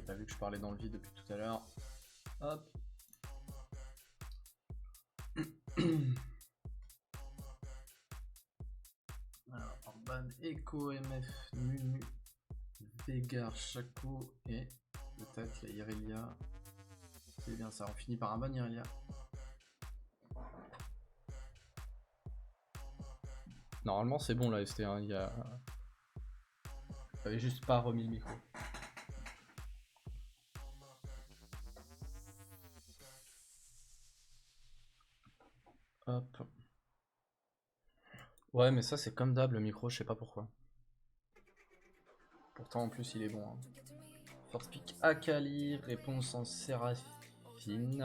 T'as vu que je parlais dans le vide depuis tout à l'heure. Hop. Alors, Orban, Echo, MF, Mumu, Vegar, Chaco et peut-être la Irelia. C'est bien ça, on finit par un ban Irelia. Normalement c'est bon là ST1, il y a... J'avais juste pas remis le micro. Hop. Ouais mais ça c'est comme d'hab le micro, je sais pas pourquoi. Pourtant en plus il est bon. Hein. First pick Akali, réponse en Séraphine.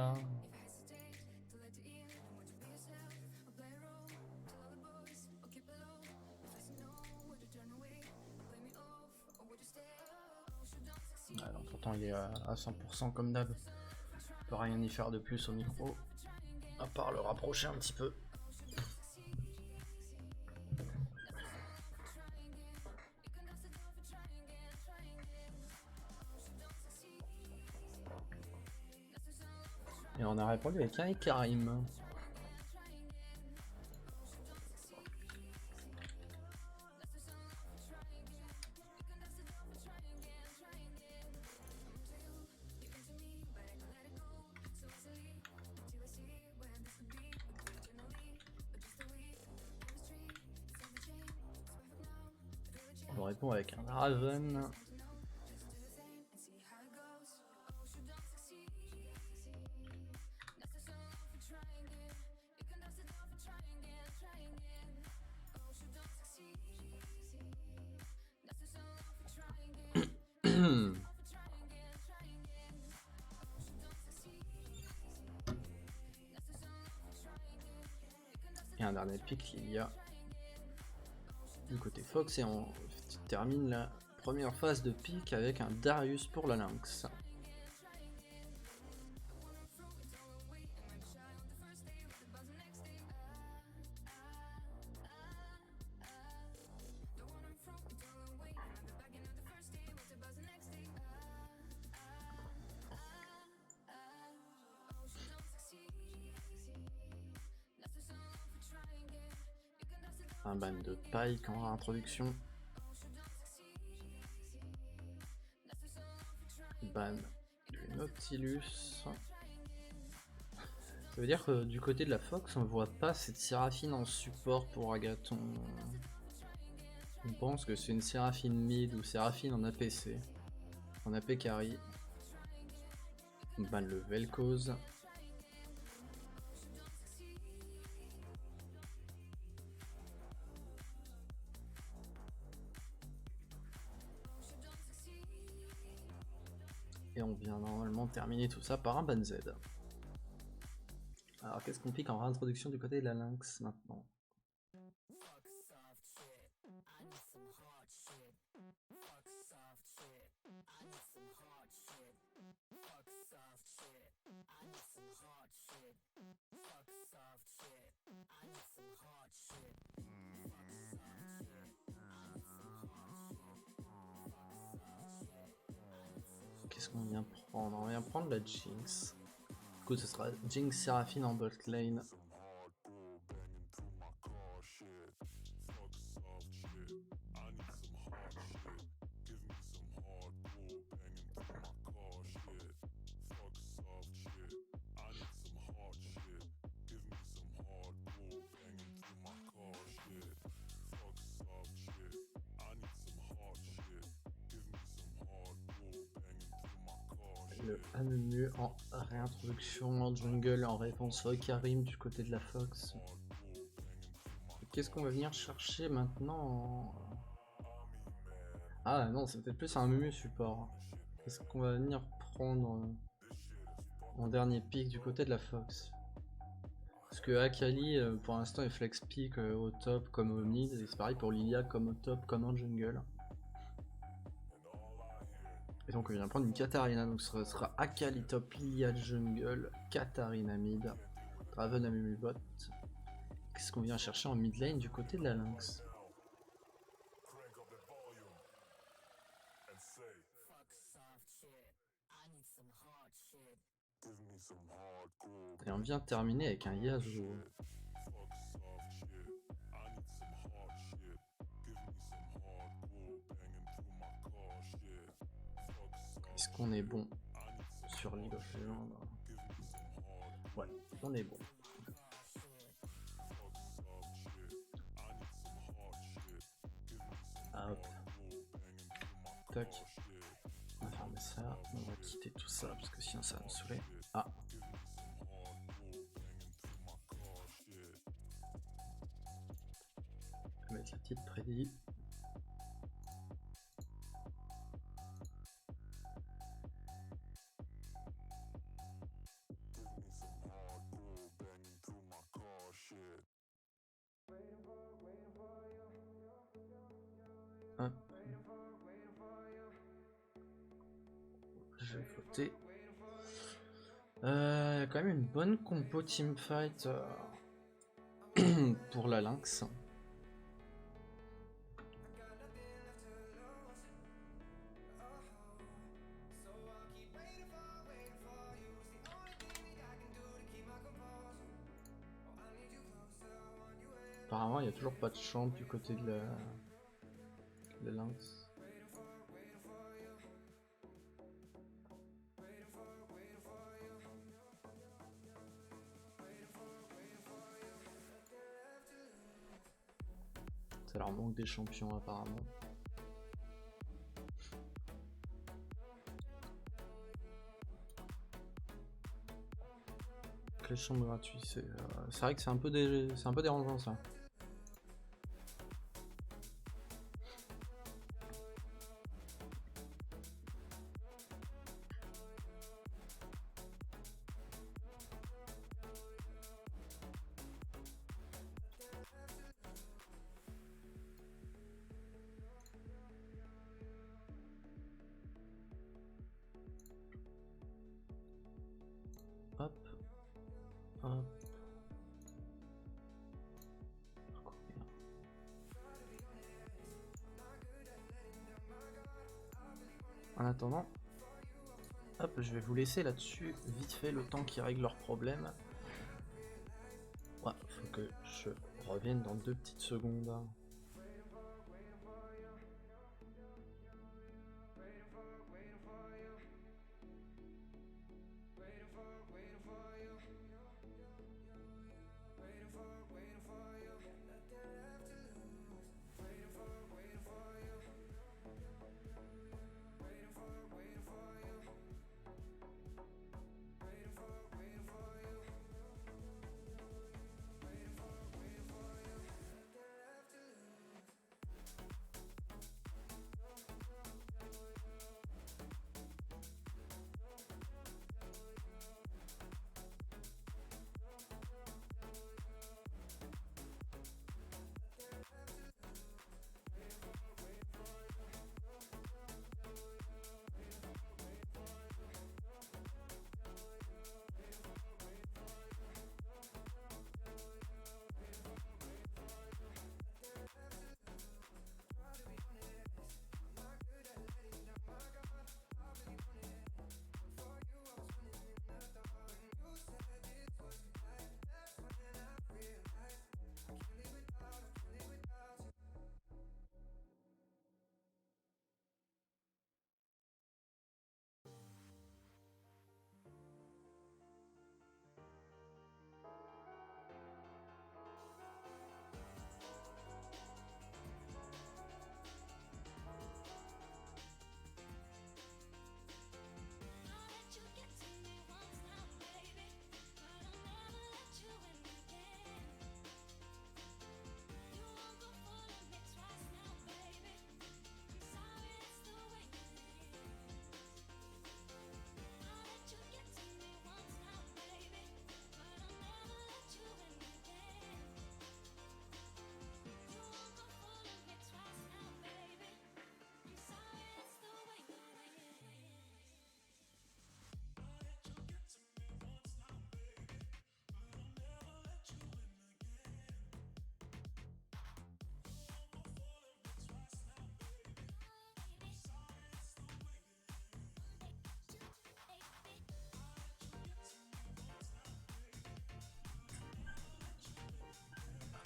Alors, pourtant il est à 100% comme d'hab. On peut rien y faire de plus au micro. À part le rapprocher un petit peu. Et on a répondu avec un Karim. On répond avec un Raven. Et un dernier pick il y a du côté Fox et on termine la première phase de pick avec un Darius pour la Lynx. Un ban de Pike en introduction. Ban du Nautilus. Ça veut dire que du côté de la Fox, on voit pas cette Séraphine en support pour Agathon. On pense que c'est une Séraphine mid ou Séraphine en APC. En AP carry. On ban le Vel'Koz. Et on vient normalement terminer tout ça par un ban Z. Alors qu'est-ce qu'on pique en réintroduction du côté de la Lynx maintenant? Qu'est-ce qu'on vient prendre? On vient prendre la Jinx. Du coup ce sera Jinx Séraphine en bot lane. Le Amumu en réintroduction en jungle en réponse au Karim du côté de la Fox. Qu'est-ce qu'on va venir chercher maintenant? Ah non, c'est peut-être plus un Amumu support. Qu'est-ce qu'on va venir prendre en dernier pick du côté de la Fox? Parce que Akali pour l'instant est flex pick au top comme au mid, et c'est pareil pour Lilia comme au top comme en jungle. Et donc on vient prendre une Katarina, donc ce sera Akali top, Lilia jungle, Katarina mid, Draven Amumu bot. Qu'est-ce qu'on vient chercher en mid lane du côté de la Lynx? Et on vient de terminer avec un Yasuo. Est-ce qu'on est bon sur League of Legends? Ouais, on est bon. Ah, hop. Tac. On va fermer ça. On va quitter tout ça parce que sinon ça va me saouler. Ah. Je vais mettre la petite prédit. Hop. Je vais voter. Il y a quand même une bonne compo teamfight pour la Lynx. Apparemment, il n'y a toujours pas de champ du côté de la Lynx. Ça leur manque des champions apparemment. Les champs gratuits, c'est vrai que c'est un peu dérangeant ça. Hop. Hop. En attendant, hop, je vais vous laisser là-dessus, vite fait, le temps qu'ils règlent leurs problèmes. Ouais, faut que je revienne dans 2 petites secondes.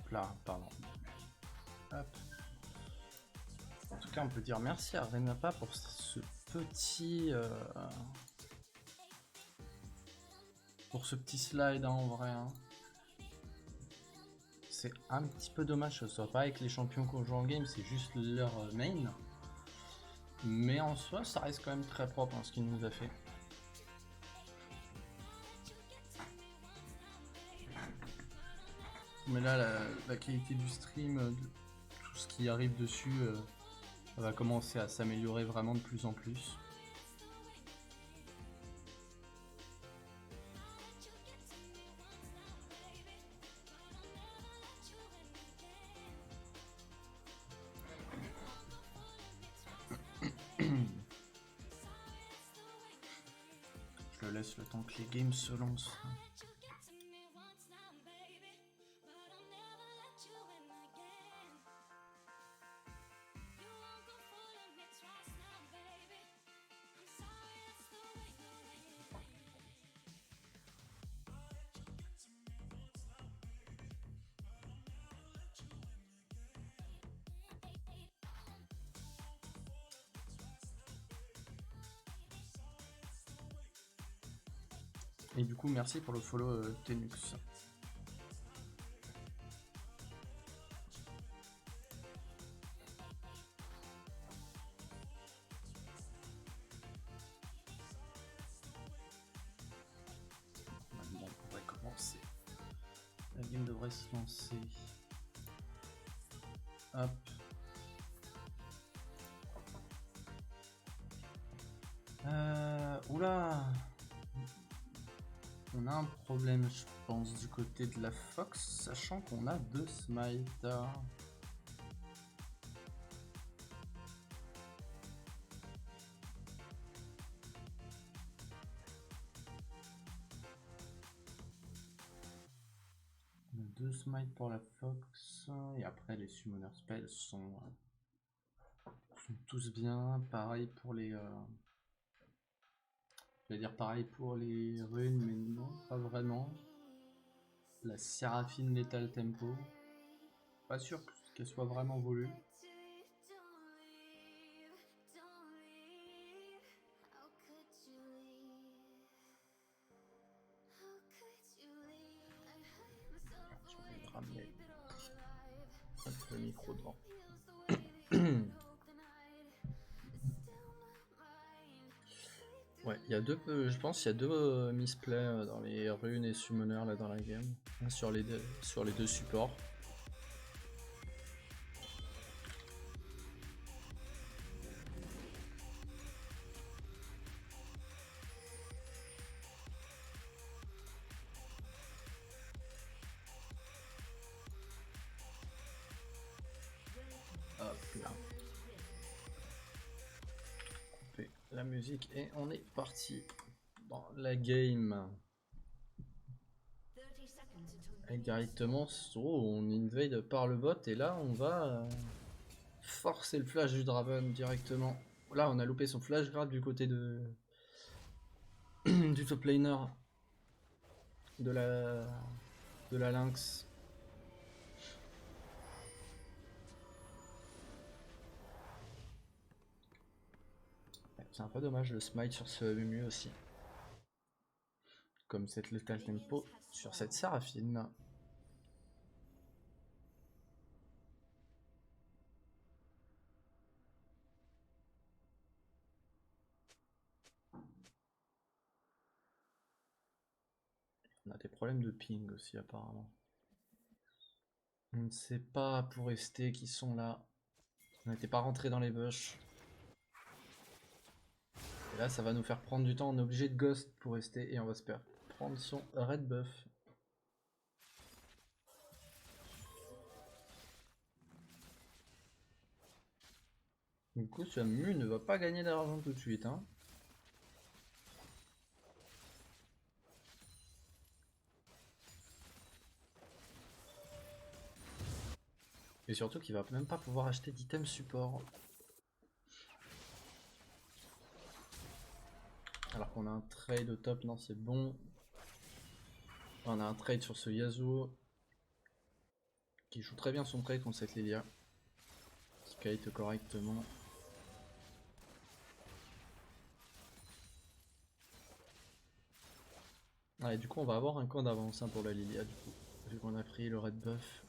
Hop là, pardon. Hop. En tout cas, on peut dire merci à Renapa pour ce petit... pour ce petit slide hein, en vrai. Hein. C'est un petit peu dommage que ce soit pas avec les champions qu'on joue en game, c'est juste leur main. Mais en soi, ça reste quand même très propre hein, ce qu'il nous a fait. Mais là, la qualité du stream, tout ce qui arrive dessus, ça va commencer à s'améliorer vraiment de plus en plus. Je le laisse le temps que les games se lancent. Et du coup, merci pour le follow Tenux. Maintenant, on pourrait commencer. La game devrait se lancer. Hop. Oula! On a un problème, je pense, du côté de la Fox, sachant qu'on a 2 smites. On a 2 smites pour la Fox, et après les Summoner Spells sont tous bien. Pareil pour les... Je vais dire pareil pour les runes, mais non, pas vraiment. La Séraphine Lethal Tempo. Pas sûr qu'elle soit vraiment voulue. Je vais ramener le micro devant. Ouais, il y a deux, je pense qu'il y a deux misplays dans les runes et summoners là dans la game, sur les deux supports. Hop là. Couper la musique et on est parti dans la game. Et directement, on invade par le bot et là on va forcer le flash du Draven directement. Là on a loupé son flash grab du côté de du top laner de la Lynx. C'est un peu dommage le smite sur ce MMU aussi. Comme cette Lethal Tempo sur cette Séraphine. On a des problèmes de ping aussi apparemment. On ne sait pas pour rester qui sont là. On n'était pas rentré dans les bush. Et là ça va nous faire prendre du temps, on est obligé de ghost pour rester et on va se faire prendre son red buff. Du coup ce MU ne va pas gagner d'argent tout de suite hein. Et surtout qu'il va même pas pouvoir acheter d'item support. Alors qu'on a un trade au top, non c'est bon. On a un trade sur ce Yasuo. qui joue très bien son trade contre cette Lilia. Qui kite correctement. Ouais, du coup on va avoir un camp d'avance pour la Lilia du coup. Vu qu'on a pris le red buff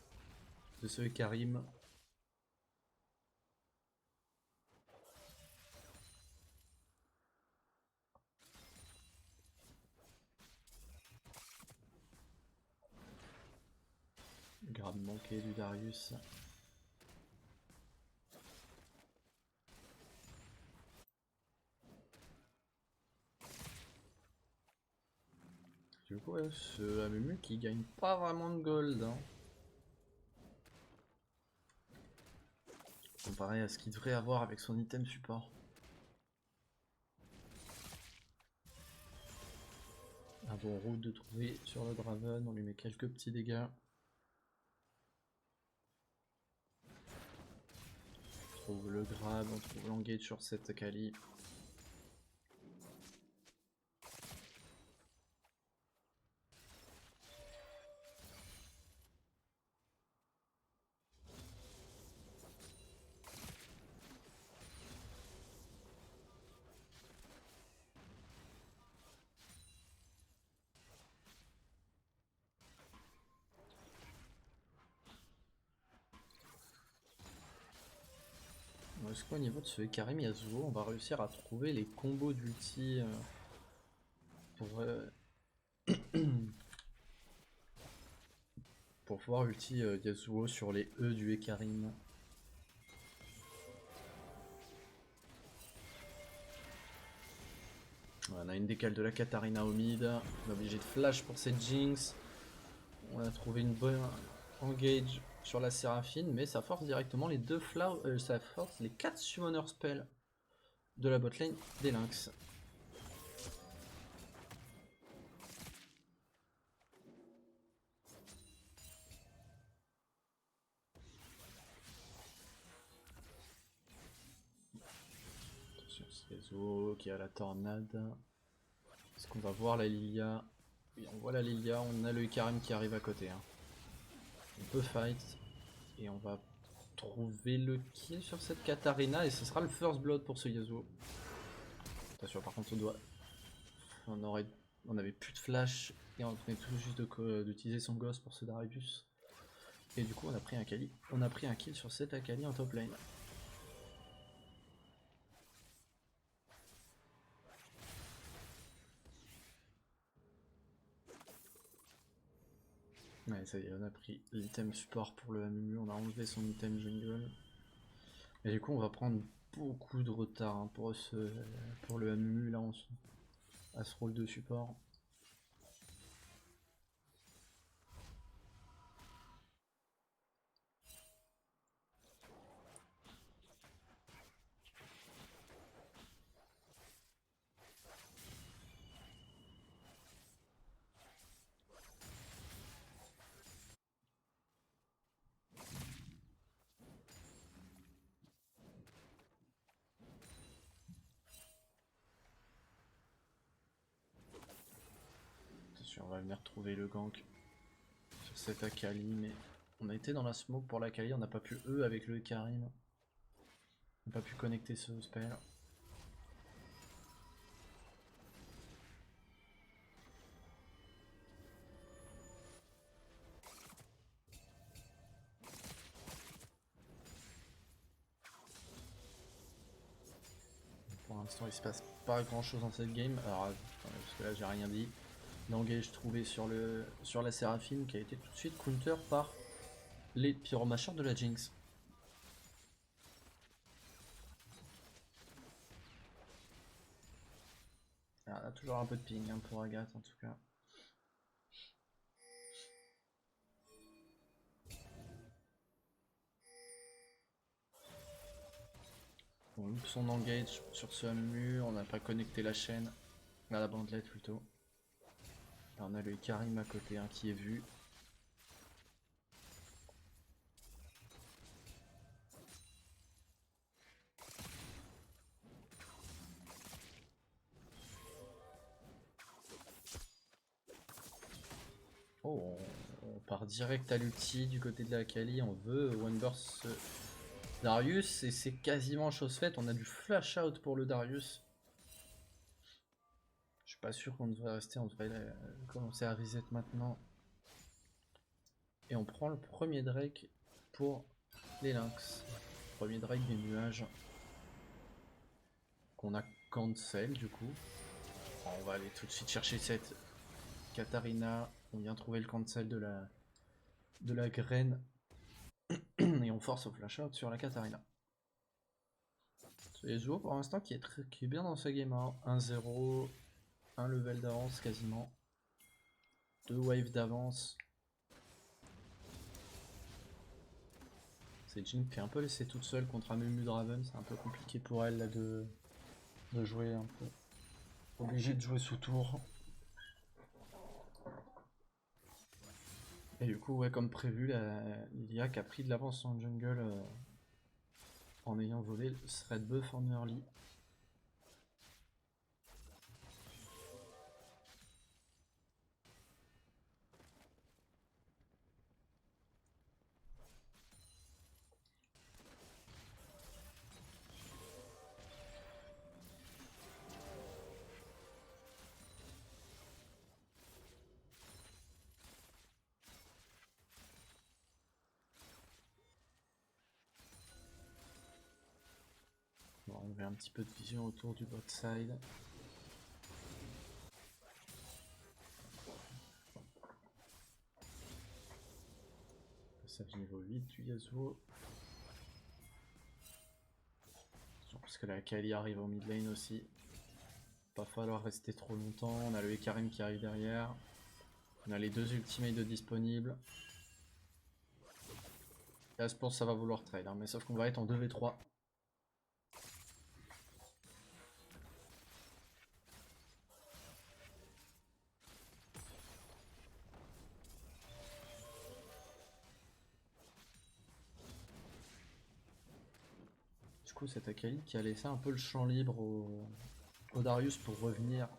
de ce Karim. Grave manqué du Darius. Du coup, ouais, ce Amumu qui gagne pas vraiment de gold. Hein. Comparé à ce qu'il devrait avoir avec son item support. Un bon route de trouver sur le Draven, on lui met quelques petits dégâts. On trouve le grab, on trouve l'engage sur cette Akali. Est-ce qu'au niveau de ce Karim Yasuo, on va réussir à trouver les combos d'ulti pour pouvoir ulti Yasuo sur les E du Ekarim. On a une décale de la Katarina au mid, on est obligé de flash pour cette Jinx. On a trouvé une bonne engage sur la Séraphine, mais ça force directement les deux ça force les 4 summoner spells de la botlane des Lynx. Attention, c'est Ezo qui a la tornade. Est-ce qu'on va voir la Lilia? Oui, on voit la Lilia, on a le Ikarim qui arrive à côté. Hein. On peut fight, et on va trouver le kill sur cette Katarina, et ce sera le first blood pour ce Yasuo. Attention, par contre, on avait plus de flash, et on venait tout juste d'utiliser son ghost pour ce Darius. Et du coup, on a pris un kill sur cette Akali en top lane. Ouais, ça y est, on a pris l'item support pour le Amumu, on a enlevé son item jungle. Et du coup, on va prendre beaucoup de retard hein, pour le Amumu là, à ce rôle de support. Attention, on va venir trouver le gank sur cette Akali, mais on a été dans la smoke pour l'Akali, on n'a pas pu E avec le Karim. On n'a pas pu connecter ce spell. Pour l'instant, il se passe pas grand chose dans cette game. Alors, parce que là, j'ai rien dit. L'engage trouvé sur la Séraphine qui a été tout de suite counter par les pyromacheurs de la Jinx. Alors, on a toujours un peu de ping hein, pour Agathe en tout cas. On loupe son engage sur ce mur, on n'a pas connecté la chaîne, à la bandelette plutôt. Là, on a le Karim à côté hein, qui est vu. Oh, on part direct à l'ulti du côté de la Akali, on veut one burst Darius et c'est quasiment chose faite, on a du flash out pour le Darius. Je suis pas sûr qu'on devrait rester, on devrait commencer à reset maintenant. Et on prend le premier Drake pour les Lynx. Premier Drake des nuages. Qu'on a cancel du coup. Bon, on va aller tout de suite chercher cette Katarina. On vient trouver le cancel de la graine. Et on force au flash out sur la Katarina. C'est Zuo pour l'instant qui est bien dans ce game. 1-0, 1 level d'avance quasiment. 2 waves d'avance. C'est Jin qui est un peu laissée toute seule contre Amumu Draven. C'est un peu compliqué pour elle là, de jouer un peu. Obligé de jouer sous tour. Et du coup, ouais, comme prévu, Lilia qui a pris de l'avance en jungle en ayant volé le thread buff en early. Bon, on met un petit peu de vision autour du bot side. Passage niveau 8 du Yasuo. Parce que la Kali arrive au mid lane aussi. Pas falloir rester trop longtemps. On a le Ekarim qui arrive derrière. On a les 2 ultimates de disponibles. Là, je pense que ça va vouloir trade, hein, mais sauf qu'on va être en 2v3. Du coup, c'est Akali qui a laissé un peu le champ libre au Darius pour revenir.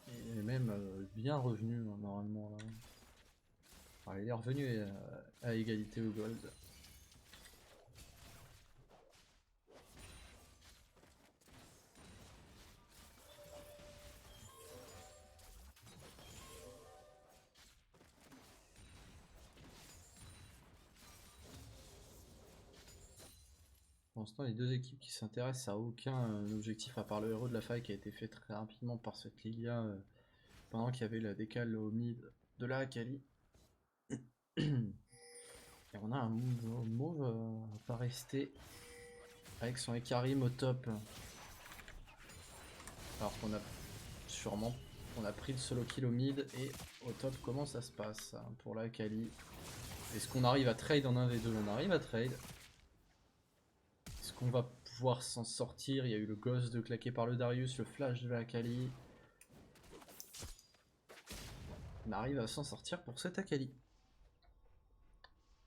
Et même bien revenu normalement là. Enfin, il est revenu à égalité au gold. Pour l'instant, les deux équipes qui s'intéressent à aucun objectif à part le héros de la faille qui a été fait très rapidement par cette Lilia pendant qu'il y avait la décale au mid de la Akali. Et on a un mauve pas rester avec son Ekarim au top. Alors qu'on a sûrement pris le solo kill au mid et au top comment ça se passe pour la Akali. Est-ce qu'on arrive à trade en 1v2? On arrive à trade. Est-ce qu'on va pouvoir s'en sortir? Il y a eu le ghost de claqué par le Darius, le flash de la Akali. On arrive à s'en sortir pour cette Akali.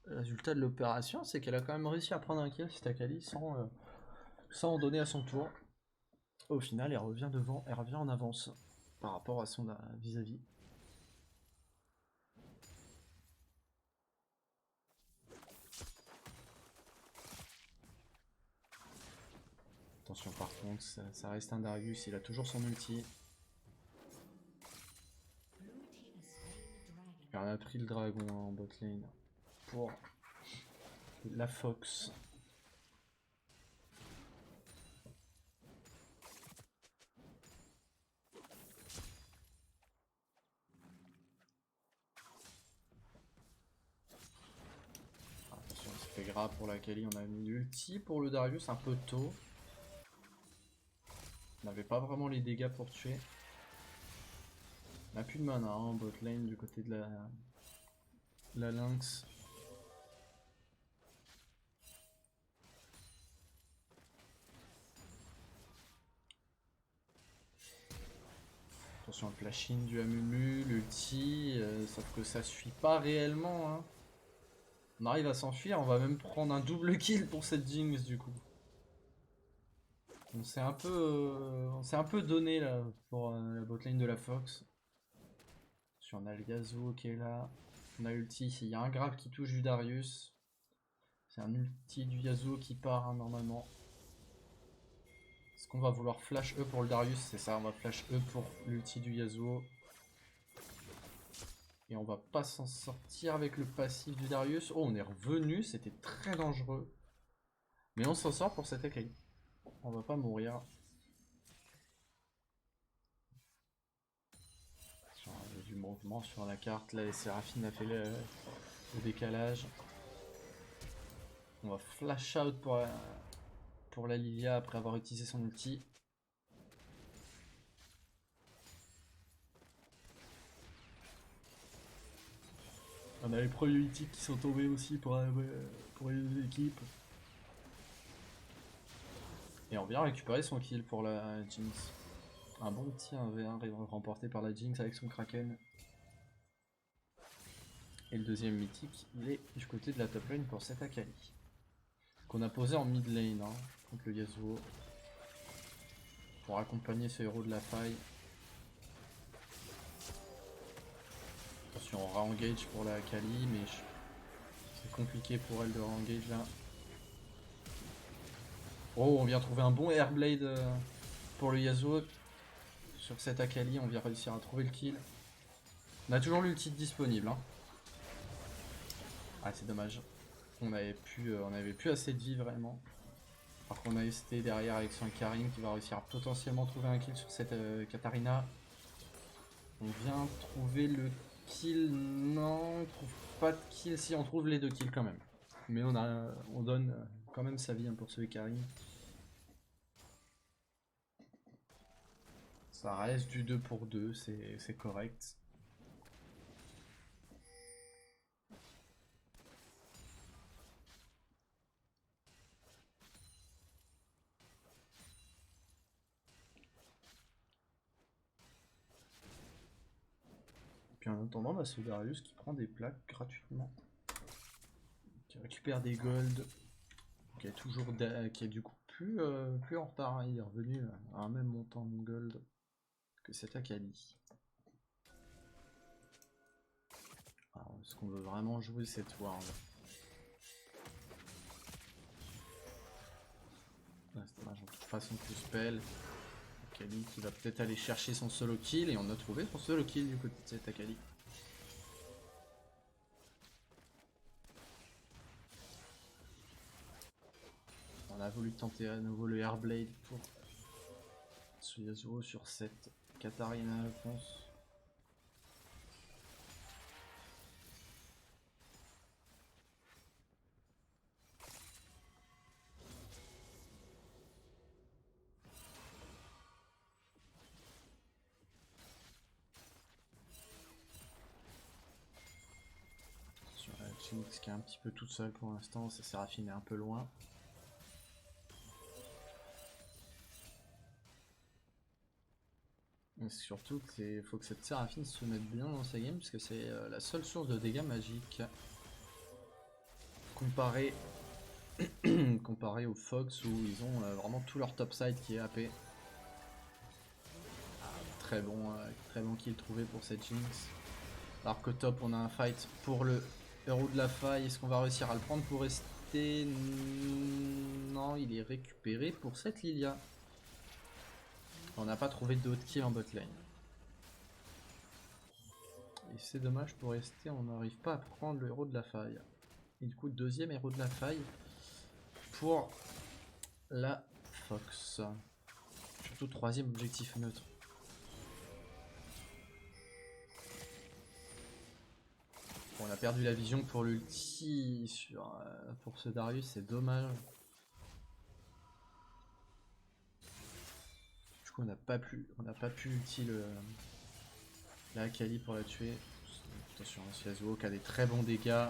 Le résultat de l'opération, c'est qu'elle a quand même réussi à prendre un kill cette Akali sans en donner à son tour. Au final, elle revient devant, elle revient en avance par rapport à son vis-à-vis. Attention par contre, ça reste un Darius, il a toujours son ulti. Et on a pris le dragon en bot lane pour la Fox. Attention, c'était grave pour la Kali, on a mis l'ulti pour le Darius un peu tôt. On n'avait pas vraiment les dégâts pour tuer. On n'a plus de mana en bot lane du côté de la Lynx. Attention au flash-in du Amumu, l'ulti, sauf que ça suffit pas réellement. Hein. On arrive à s'enfuir, on va même prendre un double kill pour cette Jinx du coup. On s'est un peu donné là pour la botlane de la Fox. On a le Yasuo qui est là. On a ulti, il y a un grab qui touche du Darius. C'est un ulti du Yasuo qui part hein, normalement. Est-ce qu'on va vouloir flash E pour le Darius? C'est ça, on va flash E pour l'ulti du Yasuo. Et on va pas s'en sortir avec le passif du Darius. Oh, on est revenu, c'était très dangereux. Mais on s'en sort pour cette Akai. On va pas mourir. Il y a du mouvement sur la carte. Là, les Séraphine a fait le décalage. On va flash out pour la Lilia après avoir utilisé son ulti. On a les premiers ultis qui sont tombés aussi pour les équipes. Et on vient récupérer son kill pour la Jinx. Un bon petit 1v1 remporté par la Jinx avec son Kraken. Et le deuxième mythique, il est du côté de la top lane pour cette Akali. Qu'on a posé en mid lane hein, contre le Yasuo. Pour accompagner ce héros de la faille. Attention, on ra-engage pour la Akali, mais c'est compliqué pour elle de ra-engage là. Oh, on vient trouver un bon Airblade pour le Yasuo. Sur cette Akali, on vient réussir à trouver le kill. On a toujours l'ulti disponible. Hein. Ah, c'est dommage. On avait plus assez de vie vraiment. Alors qu'on a ST derrière avec son Karim qui va réussir à potentiellement trouver un kill sur cette Katarina. On vient trouver le kill. Non, on trouve pas de kill. Si, on trouve les deux kills quand même. Mais on donne quand même sa vie hein, pour ce Karim. Ça reste du 2 pour 2, c'est correct. Puis en attendant, bah, ce Darius qui prend des plaques gratuitement. Qui récupère des golds. Qui est du coup plus en retard. Hein. Il est revenu à un même montant en gold que cette Akali. Alors, est-ce qu'on veut vraiment jouer cette ward? C'est dommage, on trouve pas son coup spell. Akali qui va peut-être aller chercher son solo kill. Et on a trouvé son solo kill du côté de cette Akali. On a voulu tenter à nouveau le Airblade pour ce Yasuo sur cette Katarina, je pense. Sur la Jinx qui est un petit peu toute seule pour l'instant, sa Séraphine est un peu loin. Et surtout qu'il faut que cette Séraphine se mette bien dans sa game parce que c'est la seule source de dégâts magiques comparé aux Fox où ils ont vraiment tout leur topside qui est AP. Très bon kill trouvé pour cette Jinx. Alors qu'au top on a un fight pour le héros de la faille. Est-ce qu'on va réussir à le prendre pour rester? Non, il est récupéré pour cette Lilia. On n'a pas trouvé d'autres kills en bot lane. Et c'est dommage pour rester, on n'arrive pas à prendre le héros de la faille. Et du coup, deuxième héros de la faille pour la Fox. Surtout troisième objectif neutre. Bon, on a perdu la vision pour l'ulti pour ce Darius, c'est dommage. Du coup, on n'a pas pu ulti la Akali pour la tuer. Attention, ce Yasuo qui a des très bons dégâts.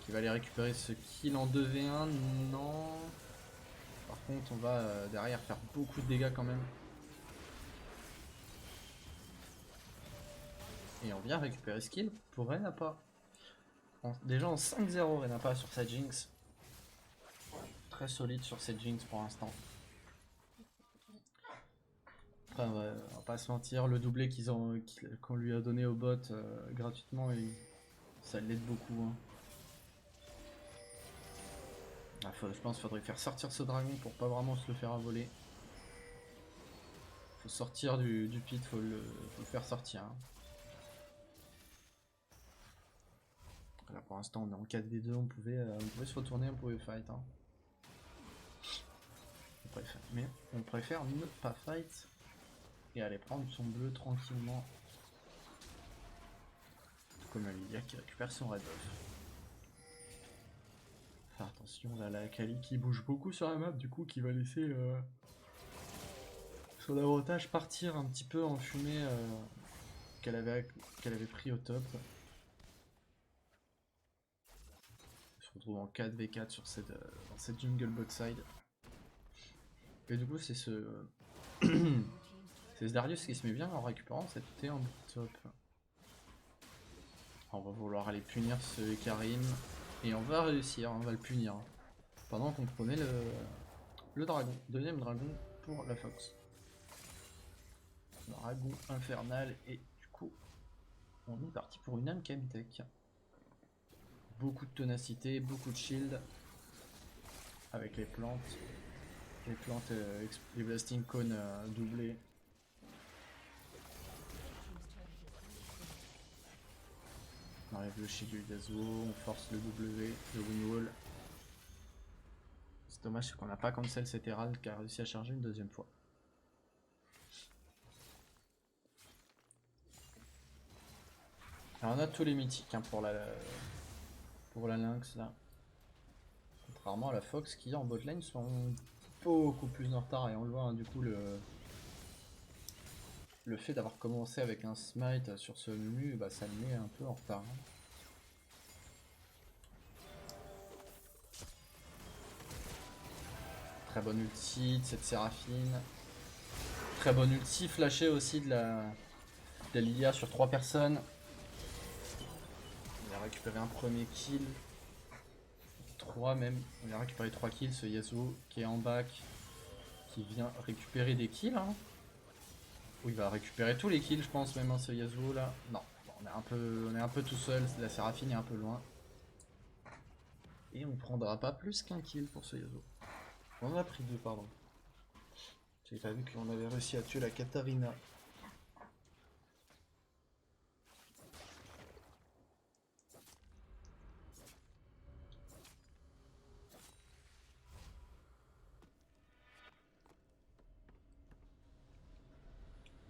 Qui va aller récupérer ce kill en 2v1. Non. Par contre, on va derrière faire beaucoup de dégâts quand même. Et on vient récupérer ce kill pour Renapa. Déjà en 5-0 Renapa sur sa Jinx. Très solide sur cette Jinx pour l'instant. Après, on va pas se mentir, le doublé qu'on lui a donné au bot gratuitement, Ça l'aide beaucoup. Hein. Ah, je pense qu'il faudrait faire sortir ce dragon pour pas vraiment se le faire voler. Faut sortir du pit, faut le faire sortir. Hein. Là pour l'instant on est en 4v2, on pouvait se retourner, on pouvait fight. Hein. Mais on préfère ne pas fight et aller prendre son bleu tranquillement. Comme la Lydia qui récupère son red buff. Enfin, attention, là la Kali qui bouge beaucoup sur la map, du coup qui va laisser son avantage partir un petit peu en fumée qu'elle avait pris au top. On se retrouve en 4v4 sur dans cette jungle bot side. Et du coup c'est ce c'est ce Darius qui se met bien en récupérant cette T en top. On va vouloir aller punir ce Karim et on va réussir, on va le punir. Pendant qu'on prenait le dragon, deuxième dragon pour la Fox. Dragon infernal et du coup on est parti pour une âme Chemtech. Beaucoup de ténacité, beaucoup de shield avec les plantes. Les plantes, les blasting cones doublés. On enlève le shield du Yasuo, on force le W, le windwall. C'est dommage qu'on n'a pas cancel cet Herald qui a réussi à charger une deuxième fois. Alors on a tous les mythiques hein, pour la Lynx là. Contrairement à la Fox qui en botlane sont beaucoup plus en retard et on le voit hein, du coup le fait d'avoir commencé avec un smite sur ce menu, bah, ça le met un peu en retard. Hein. Très bonne ulti de cette Séraphine. Très bonne ulti flashée aussi de la Lilia sur 3 personnes. On a récupéré un premier kill. 3 même. On a récupéré 3 kills. Ce Yasuo qui est en back. Qui vient récupérer des kills. Hein. Ou il va récupérer tous les kills je pense même hein, ce Yasuo là. Non. On est un peu tout seul. La Séraphine est un peu loin. Et on prendra pas plus qu'un kill pour ce Yasuo. On en a pris 2 pardon. J'ai pas vu qu'on avait réussi à tuer la Katarina.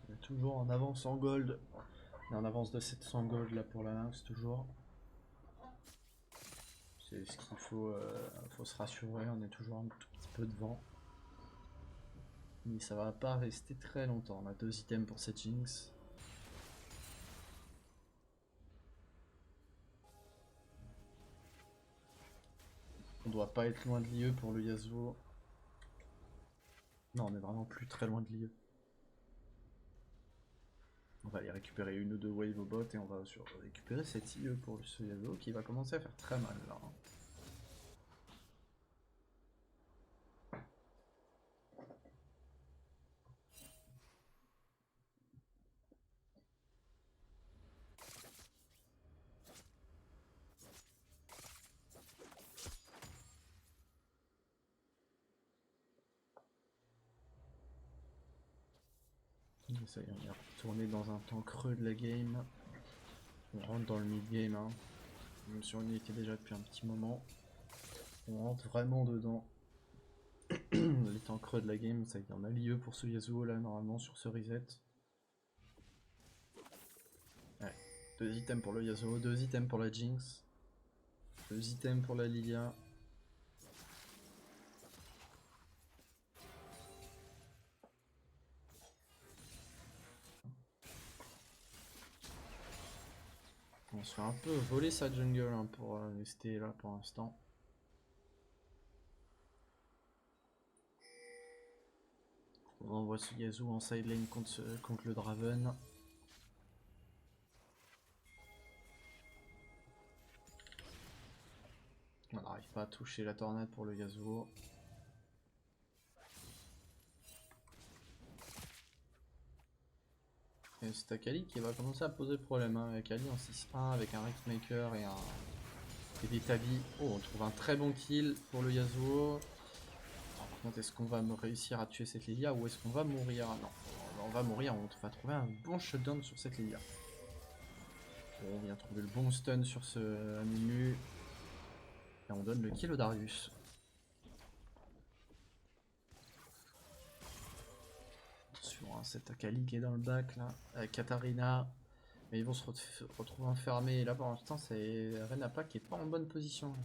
On est toujours en avance en gold. On est en avance de 700 gold là pour la Lynx toujours. C'est ce qu'il faut se rassurer, on est toujours un tout petit peu devant. Mais ça va pas rester très longtemps. On a 2 items pour cette Jinx. On doit pas être loin de l'IE pour le Yasuo. Non, on est vraiment plus très loin de l'IE. On va aller récupérer une ou deux waves au bot et on va récupérer cette IE pour ce Yasuo qui va commencer à faire très mal là. Ça y est, on est retourné dans un temps creux de la game. On rentre dans le mid-game, hein. Même si on y était déjà depuis un petit moment. On rentre vraiment dedans. Les temps creux de la game, ça y est, on a l'IE pour ce Yasuo là, normalement, sur ce reset. Ouais, 2 items pour le Yasuo, 2 items pour la Jinx. 2 items pour la Lilia. On se fait un peu voler sa jungle hein, pour rester là pour l'instant. On envoie ce Yasuo en side lane contre le Draven. On n'arrive pas à toucher la tornade pour le Yasuo. Et c'est Akali qui va commencer à poser problème. Hein. Akali en 6-1 avec un Riftmaker et des tabis. Oh, on trouve un très bon kill pour le Yasuo. Par contre, est-ce qu'on va réussir à tuer cette Lilia ou est-ce qu'on va mourir? Non, on va mourir, on va trouver un bon shutdown sur cette Lilia. Bon, on vient trouver le bon stun sur ce Amumu. Et on donne le kill au Darius. Attention, hein, cet Akali qui est dans le bac là, avec Katarina. Mais ils vont se retrouver enfermés. Et là pour l'instant, c'est Renapa qui est pas en bonne position.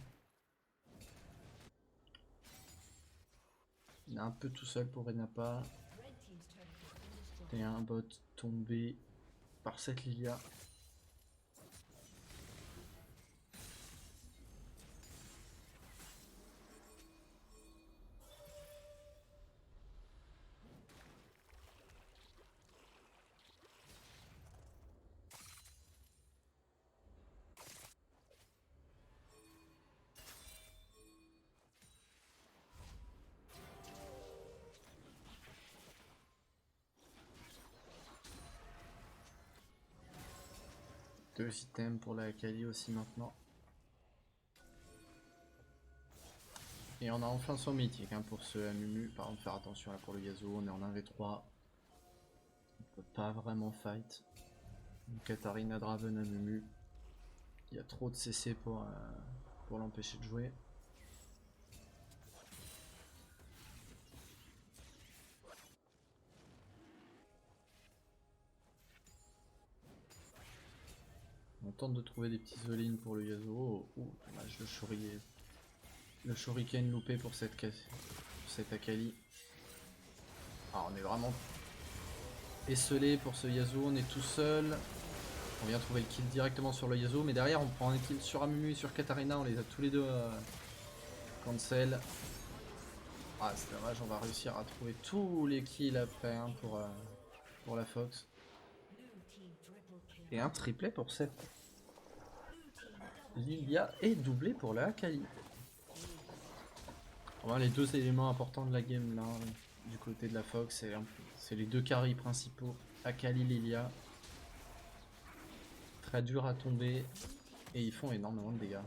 Il est un peu tout seul pour Renapa. Et un bot tombé par cette Lilia. Deux items pour la Akali aussi maintenant. Et on a enfin son mythique hein, pour ce Amumu. Par contre, faire attention là pour le Yasuo, on est en 1v3. On peut pas vraiment fight. Katarina, Draven, Amumu. Il y a trop de CC pour l'empêcher de jouer. On tente de trouver des petits all-in pour le Yasuo. Ouh, dommage, le shuriken loupé pour cette Akali. Ah, on est vraiment esselé pour ce Yasuo, on est tout seul. On vient trouver le kill directement sur le Yasuo, mais derrière on prend un kill sur Amumu et sur Katarina, on les a tous les deux cancel. Ah c'est dommage, on va réussir à trouver tous les kills après hein, pour la Fox. Et un triplet pour cette Lilia et doublé pour la Akali. Voilà les deux éléments importants de la game là, du côté de la Fox, c'est les deux carries principaux, Akali, Lilia. Très dur à tomber et ils font énormément de dégâts.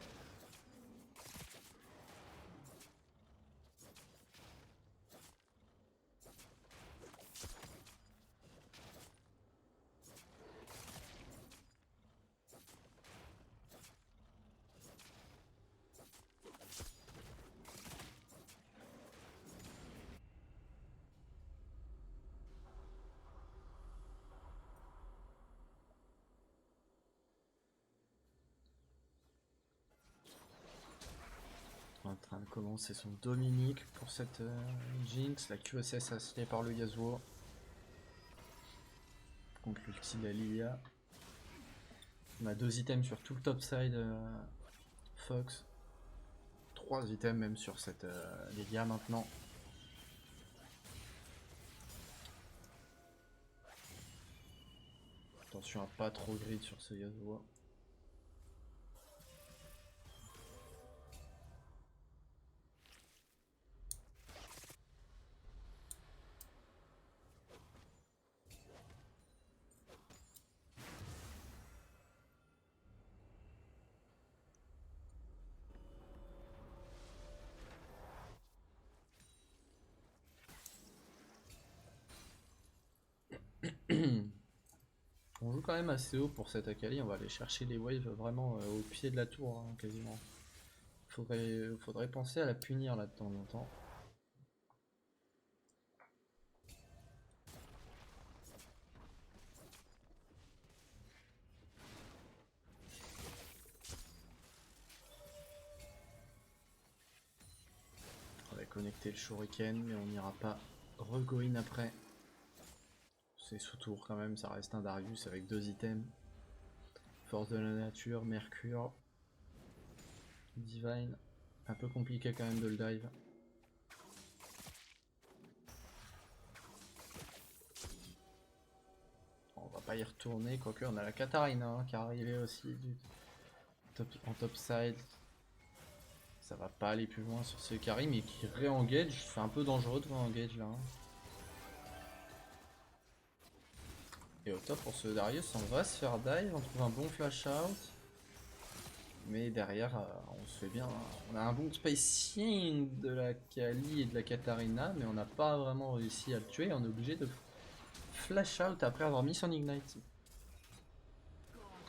En train de commencer son Dominique pour cette Jinx, la QSS assignée par le Yasuo contre l'ulti de la Lilia. On a 2 items sur tout le topside Fox, 3 items même sur cette Lilia maintenant. Attention à pas trop grid sur ce Yasuo. On joue quand même assez haut pour cette Akali, on va aller chercher les waves vraiment au pied de la tour hein, quasiment. Faudrait penser à la punir là de temps en temps. On va connecter le shuriken mais on n'ira pas regoin après. C'est sous tour quand même, ça reste un Darius avec 2 items. Force de la nature, Mercure, Divine. Un peu compliqué quand même de le dive. On va pas y retourner, quoique on a la Katarina hein, qui est arrivée aussi en top side. Ça va pas aller plus loin sur ce carry mais qui ré-engage. C'est un peu dangereux de re-engage là. Hein. Et au top pour ce Darius, on va se faire dive, on trouve un bon flash out. Mais derrière, on se fait bien. On a un bon spacing de la Kali et de la Katarina, mais on n'a pas vraiment réussi à le tuer. On est obligé de flash out après avoir mis son ignite.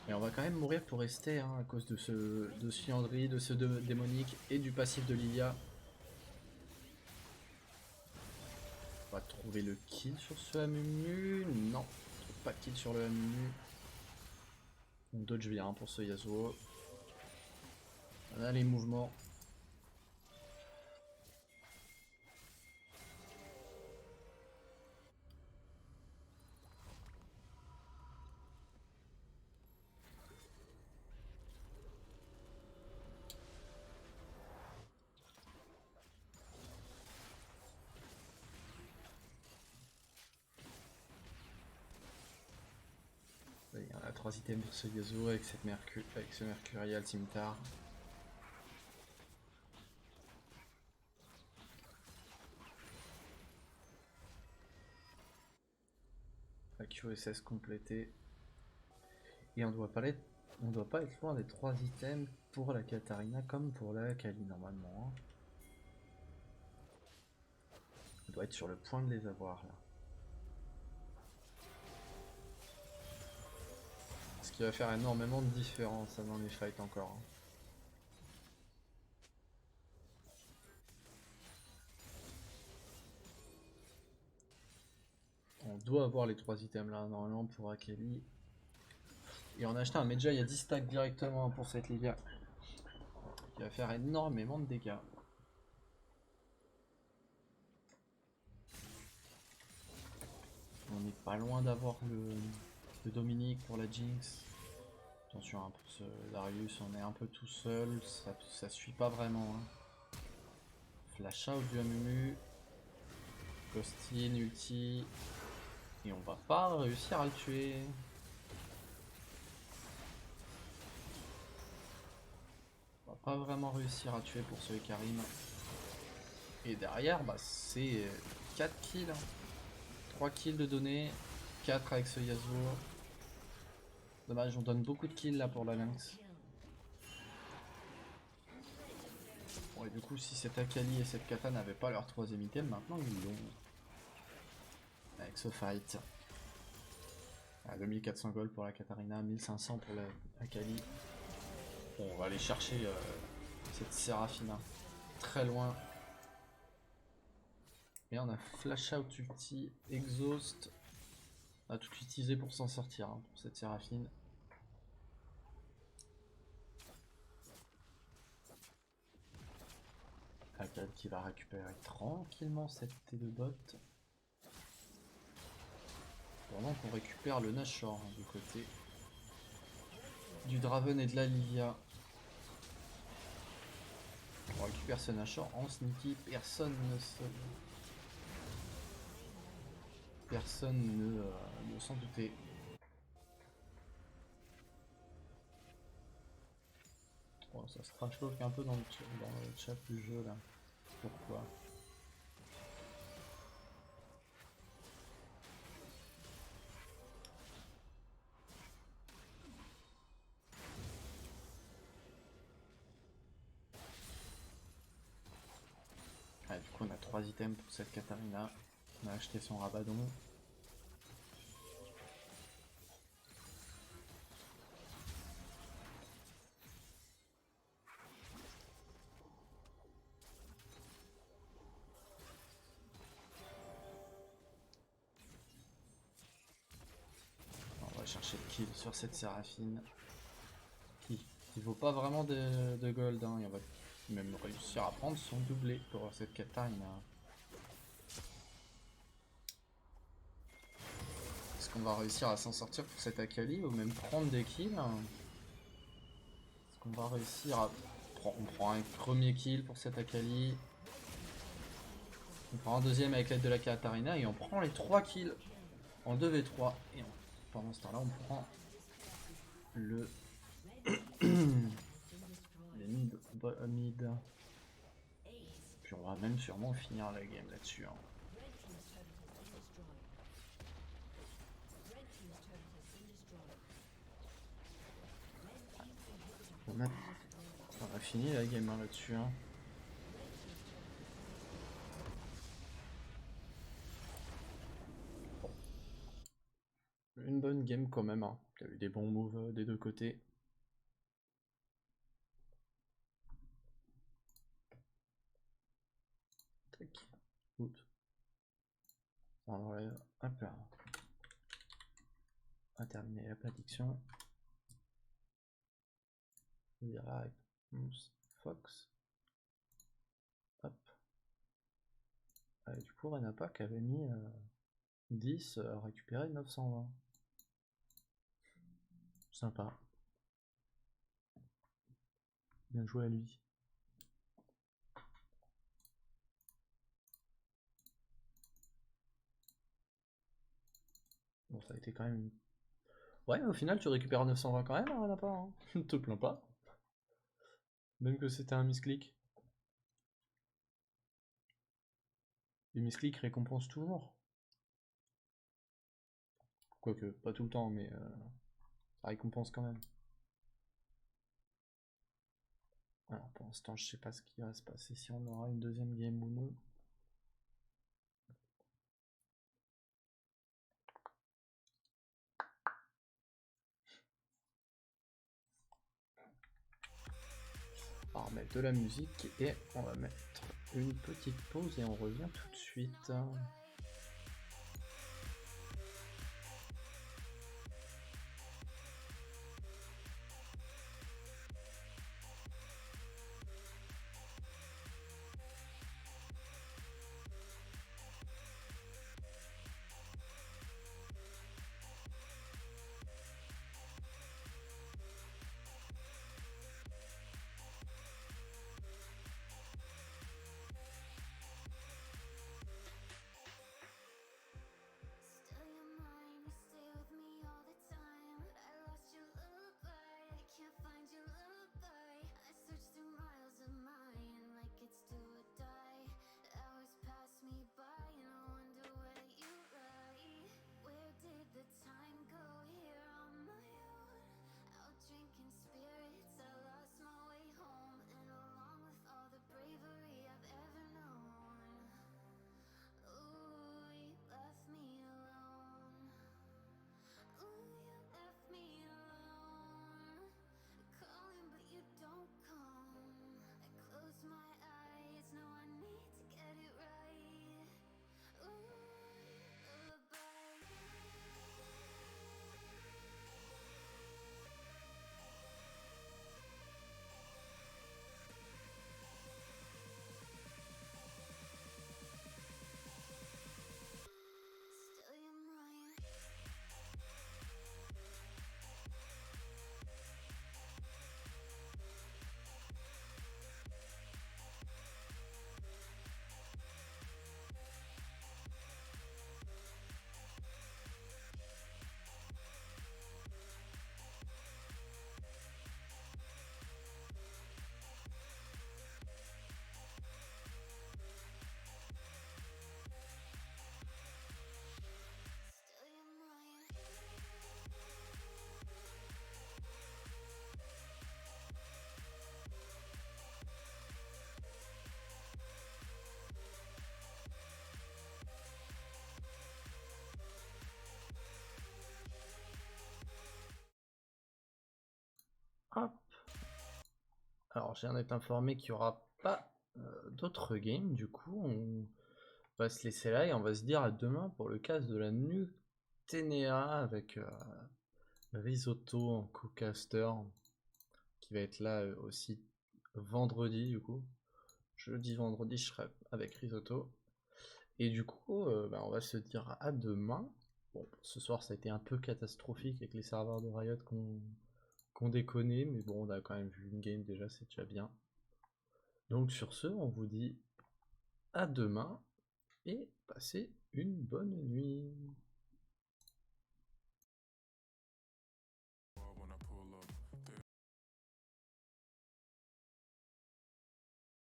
Et on va quand même mourir pour rester hein, à cause de ce Fiandry, de ce démonique et du passif de Lilia. On va trouver le kill sur ce Amumu. Non, on trouve pas de kill sur le Amumu. On dodge bien pour ce Yasuo. On a les mouvements. On a 3 items pour ce Yasuo avec, avec ce Mercurial Scimitar. La QSS complétée. Et on doit pas être loin des 3 items pour la Katarina comme pour la Kali normalement. On doit être sur le point de les avoir là. Ce qui va faire énormément de différence dans les fights encore. On doit avoir les 3 items là normalement pour Akali. Et on a acheté un Medjay à 10 stacks directement pour cette Lilia. Qui va faire énormément de dégâts. On n'est pas loin d'avoir le Dominique pour la Jinx. Attention hein, pour ce Darius, on est un peu tout seul, ça suit pas vraiment. Hein. Flash out du Amumu. Ghostin, ulti. Et on va pas réussir à le tuer. On va pas vraiment réussir à tuer pour ce Karim. Et derrière, bah, c'est 4 kills. 3 kills de données. 4 avec ce Yasuo. Dommage, on donne beaucoup de kills là pour la Lynx. Bon, et du coup, si cette Akali et cette Kata n'avaient pas leur 3ème item, maintenant ils l'ont. Avec ce fight. À 2400 gold pour la Katarina, 1500 pour la Akali. Bon, on va aller chercher cette Seraphina très loin. Et on a flash out ulti, exhaust. On a tout utilisé pour s'en sortir hein, pour cette Séraphine. Akali qui va récupérer tranquillement cette T de bot. Pendant qu'on récupère le Nashor hein, du côté du Draven et de la Lilia. On récupère ce Nashor en sneaky, personne ne s'en doutait. Oh, ça se trash talk un peu dans le chat du jeu là. Pourquoi? Ah, du coup on a 3 items pour cette Katarina. On a acheté son Rabadon. On va chercher le kill sur cette Séraphine. Qui vaut pas vraiment de gold. Hein. Et on va même réussir à prendre son doublé pour cette Katarina. Est-ce qu'on va réussir à s'en sortir pour cette Akali ou même prendre des kills? Est-ce qu'on va réussir à... On prend un premier kill pour cette Akali. On prend un deuxième avec l'aide de la Katarina et on prend les 3 kills en 2v3. Et pendant ce temps-là, on prend le... les mid. Puis on va même sûrement finir la game là-dessus. Hein. On a fini la game là-dessus. Hein. Une bonne game quand même. Hein. Il y a eu des bons moves des deux côtés. Tac. Oups. On enlève. Hop là. On va terminer la prédiction. Direct. Fox. Hop. Du coup, Renapak avait mis 10 à récupérer 920. Sympa. Bien joué à lui. Bon, ça a été quand même une... Ouais, au final, tu récupères 920 quand même, hein, Renapak. Hein. Ne te plains pas. Même que c'était un misclick. Les misclicks récompensent toujours. Quoique, pas tout le temps, mais ça récompense quand même. Alors pour l'instant, je sais pas ce qui va se passer, si on aura une deuxième game ou non. On va remettre de la musique et on va mettre une petite pause et on revient tout de suite. Hop. Alors, je viens d'être informé qu'il n'y aura pas d'autres games, du coup, on va se laisser là et on va se dire à demain pour le cast de la Nutenea avec Risotto en co-caster qui va être là aussi vendredi, du coup. Jeudi, vendredi, je serai avec Risotto. Et du coup, on va se dire à demain. Bon, ce soir, ça a été un peu catastrophique avec les serveurs de Riot qu'on déconné, mais bon, on a quand même vu une game déjà, c'est déjà bien. Donc sur ce, on vous dit à demain et passez une bonne nuit.